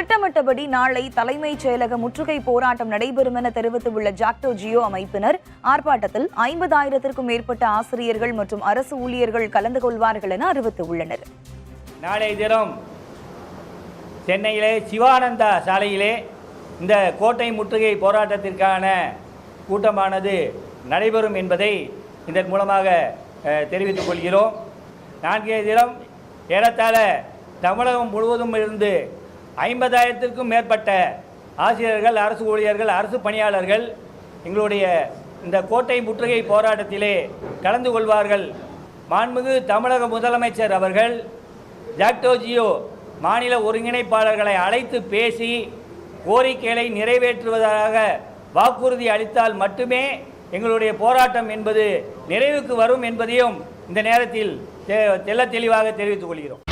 திட்டமிட்டபடி நாளை தலைமைச் செயலக முற்றுகை போராட்டம் நடைபெறும் என தெரிவித்துள்ள ஜாக்டோ ஜியோ அமைப்பினர் ஆர்ப்பாட்டத்தில் 50,000-க்கும் மேற்பட்ட ஆசிரியர்கள் மற்றும் அரசு ஊழியர்கள் கலந்து கொள்வார்கள் என அறிவித்துள்ளனர். நாளை தினம் சென்னையிலே சிவானந்தா சாலையிலே இந்த கோட்டை முற்றுகை போராட்டத்திற்கான கூட்டமானது நடைபெறும் என்பதை இதன் மூலமாக தெரிவித்துக் கொள்கிறோம். நான்கைய தினம் ஏறத்தாழ தமிழகம் முழுவதும் இருந்து 50,000-க்கும் மேற்பட்ட ஆசிரியர்கள், அரசு ஊழியர்கள், அரசு பணியாளர்கள் எங்களுடைய இந்த கோட்டை முற்றுகை போராட்டத்திலே கலந்து கொள்வார்கள். மாண்புமிகு தமிழக முதலமைச்சர் அவர்கள் ஜாக்டோ ஜியோ மாநில ஒருங்கிணைப்பாளர்களை அழைத்து பேசி கோரிக்கைகளை நிறைவேற்றுவதாக வாக்குறுதி அளித்தால் மட்டுமே எங்களுடைய போராட்டம் என்பது நிறைவுக்கு வரும் என்பதையும் இந்த நேரத்தில் தெளிவாக தெரிவித்துக் கொள்கிறோம்.